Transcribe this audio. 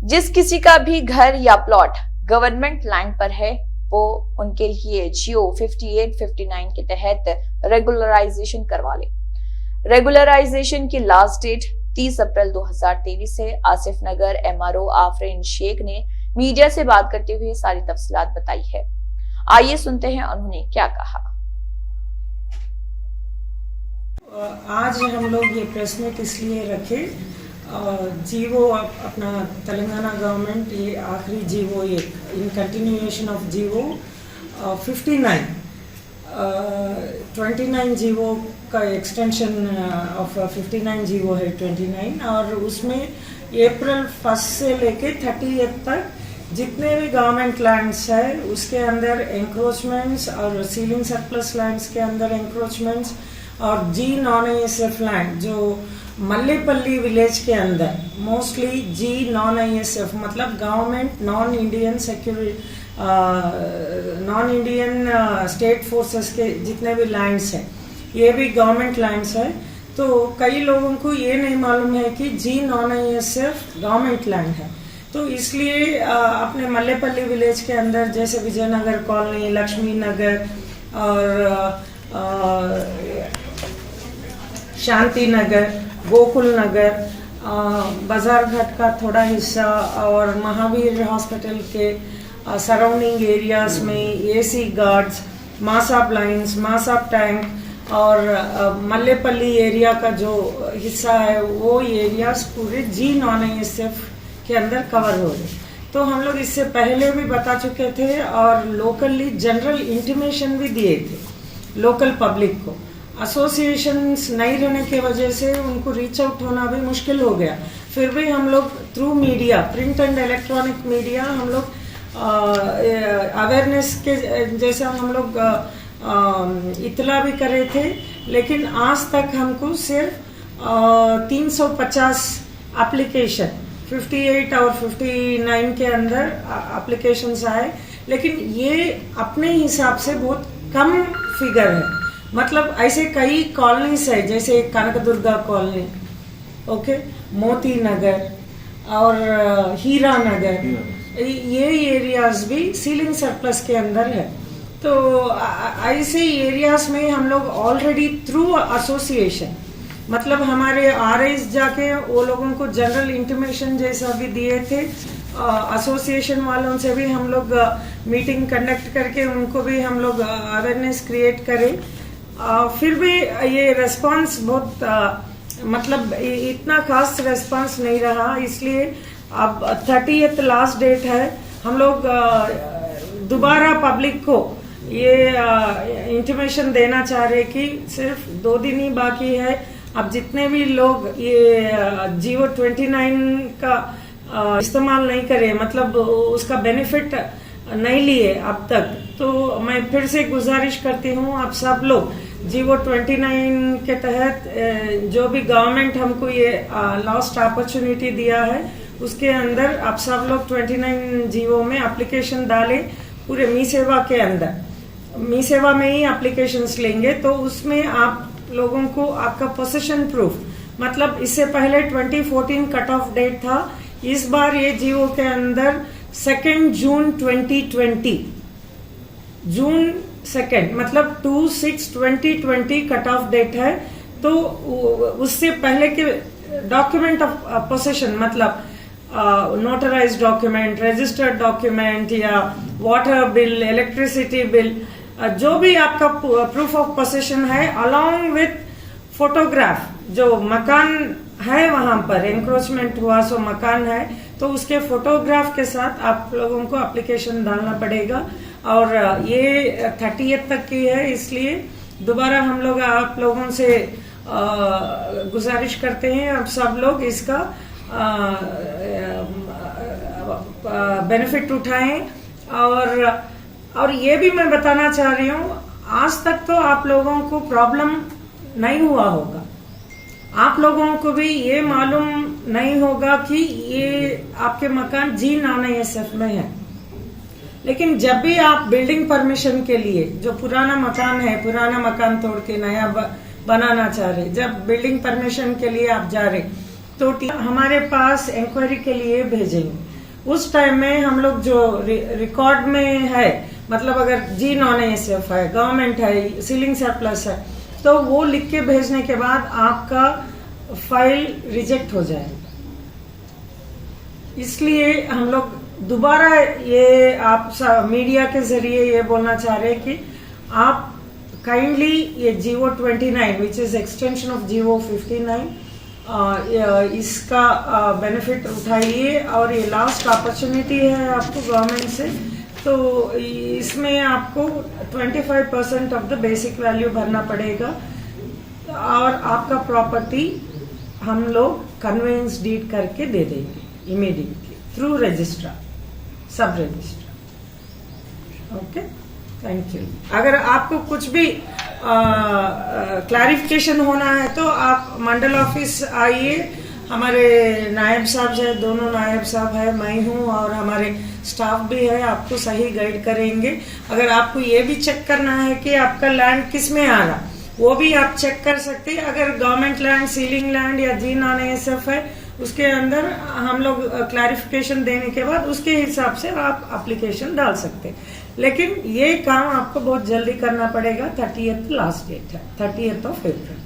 जिस किसी का भी घर या प्लॉट गवर्नमेंट लैंड पर है वो उनके लिए जियो 5859 के तहत रेगुलराइजेशन करवा ले। रेगुलराइजेशन की लास्ट डेट 30 अप्रैल 2023 है। आसिफ नगर एमआरओ आफरीन शेख ने मीडिया से बात करते हुए सारी तफसीलात बताई है। आइए सुनते हैं उन्होंने क्या कहा। आज हम लोग ये प्रेस मीट इसलिए रखे, जीवो अपना तेलंगाना गवर्नमेंट ये आखिरी जीवो इन कंटिन्यूएशन ऑफ जीवो 29 जीवो का एक्सटेंशन ऑफ 59 जीवो है 29, और उसमें अप्रैल 1 से लेके 30 तक जितने भी गवर्नमेंट लैंड्स है उसके अंदर एंक्रोचमेंट्स और सीलिंग सरप्लस लैंड्स के अंदर एंक्रोचमेंट्स और जी नॉन-आईएसएफ लैंड जो मल्लेपल्ली विलेज के अंदर मोस्टली जी नॉन-आईएसएफ मतलब government non Indian state forces के जितने भी लैंड्स हैं ये भी गवर्नमेंट लैंड्स है। तो कई लोगों को ये नहीं मालूम है कि जी नॉन-आईएसएफ गवर्नमेंट लैंड है, तो इसलिए अपने मल्लेपल्ली विलेज के अंदर जैसे विजयनगर कॉलोनी, लक्ष्मी नगर और शांति नगर, गोकुल नगर, बाजार घाट का थोड़ा हिस्सा और महावीर हॉस्पिटल के सराउंडिंग एरियाज में एसी गार्ड्स, मासाब लाइन्स, मासाब टैंक और मल्लेपल्ली एरिया का जो हिस्सा है वो एरियाज पूरे जी नॉन-आईएसएफ के अंदर कवर हो गए। तो हम लोग इससे पहले भी बता चुके थे और लोकली जनरल इंटीमेशन भी दिए थे लोकल पब्लिक को। एसोसिएशंस नहीं रहने की वजह से उनको रीच आउट होना भी मुश्किल हो गया, फिर भी हम लोग through media, print and electronic media हम लोग अवेयरनेस के जैसा हम लोग इतला भी करे थे, लेकिन आज तक हमको सिर्फ 350 एप्लीकेशन 58 और 59 के अंदर एप्लीकेशंस आए, लेकिन ये अपने हिसाब से बहुत कम फिगर है। मतलब ऐसे कई कॉलोनीज है जैसे कनकदुर्गा कॉलोनी, ओके, मोती नगर और हीरा नगर, ये एरियाज भी सीलिंग सरप्लस के अंदर है। तो ऐसे एरियाज में हम लोग ऑलरेडी थ्रू एसोसिएशन मतलब हमारे आरआईज जाके वो लोगों को जनरल इंटीमेशन जैसा भी दिए थे, एसोसिएशन वालों से भी हम लोग मीटिंग कंडक्ट करके उनको भी हम लोग अवेयरनेस क्रिएट करें। फिर भी ये रेस्पॉन्स बहुत मतलब इतना खास रेस्पॉन्स नहीं रहा, इसलिए अब 30th लास्ट डेट है। हम लोग दोबारा पब्लिक को ये इंटीमेशन देना चाह रहे कि सिर्फ 2 दिन ही बाकी है। अब जितने भी लोग ये जीवो 29 का इस्तेमाल नहीं करे मतलब उसका बेनिफिट नहीं लिए अब तक, तो मैं फिर से गुजारिश करती हूँ आप सब लोग जीवो 29 के तहत जो भी गवर्नमेंट हमको ये लास्ट अपॉर्चुनिटी दिया है उसके अंदर आप सब लोग 29 जीवो में एप्लीकेशन डालें। पूरे मी सेवा के अंदर, मी सेवा में ही एप्लीकेशंस लेंगे, तो उसमें आप लोगों को आपका पोसेशन प्रूफ मतलब इससे पहले 2014 कट ऑफ डेट था, इस बार ये जीवो के अंदर 2 जून 2020 जून 2 मतलब 2/6/2020 कट ऑफ डेट है। तो उससे पहले के डॉक्यूमेंट ऑफ पोसेशन मतलब नोटराइज डॉक्यूमेंट, रजिस्टर्ड डॉक्यूमेंट या वाटर बिल, इलेक्ट्रिसिटी बिल, जो भी आपका प्रूफ ऑफ पोसेशन है अलॉन्ग विथ फोटोग्राफ, जो मकान है वहां पर एंक्रोचमेंट हुआ सो मकान है तो उसके फोटोग्राफ के साथ आप लोगों को एप्लीकेशन डालना पड़ेगा। और ये 30th तक की है, इसलिए दोबारा हम लोग आप लोगों से गुजारिश करते हैं आप सब लोग इसका बेनिफिट उठाएं। और ये भी मैं बताना चाह रही हूँ, आज तक तो आप लोगों को प्रॉब्लम नहीं हुआ होगा, आप लोगों को भी ये मालूम नहीं होगा कि ये आपके मकान जी नॉन-आईएसएफ में है। लेकिन जब भी आप बिल्डिंग परमिशन के लिए, जो पुराना मकान है, पुराना मकान तोड़ के नया बनाना चाह रहे, जब बिल्डिंग परमिशन के लिए आप जा रहे तो हमारे पास इंक्वायरी के लिए भेजेंगे। उस टाइम में हम लोग जो रिकॉर्ड में है, मतलब अगर जी नॉन एएसएफ है, गवर्नमेंट है, सीलिंग सरप्लस है, तो वो लिख के भेजने के बाद आपका फाइल रिजेक्ट हो जाएगा। इसलिए हम लोग दोबारा ये आप मीडिया के जरिए ये बोलना चाह रहे हैं कि आप काइंडली ये GO 29 which is extension of GO 59 इसका बेनिफिट उठाइए, और ये लास्ट अपॉर्चुनिटी है आपको गवर्नमेंट से। तो इसमें आपको 25% ऑफ द बेसिक वैल्यू भरना पड़ेगा, और आपका प्रॉपर्टी हम लोग कन्वेंस डीड करके दे देंगे इमीडिएटली थ्रू रजिस्ट्रार, सब रजिस्ट्रार। Okay, thank you. अगर आपको कुछ भी क्लैरिफिकेशन होना है तो आप मंडल ऑफिस आइए, हमारे नायब साहब है, दोनों नायब साहब है, मैं हूँ, और हमारे स्टाफ भी है, आपको सही गाइड करेंगे। अगर आपको ये भी चेक करना है कि आपका लैंड किस में आ रहा, वो भी आप चेक कर सकते हैं। अगर गवर्नमेंट लैंड, सीलिंग लैंड या जी नॉन एएसएफ है, उसके अंदर हम लोग क्लैरिफिकेशन देने के बाद उसके हिसाब से आप एप्लीकेशन डाल सकते हैं। लेकिन ये काम आपको बहुत जल्दी करना पड़ेगा, 30th लास्ट डेट है, 30th of April।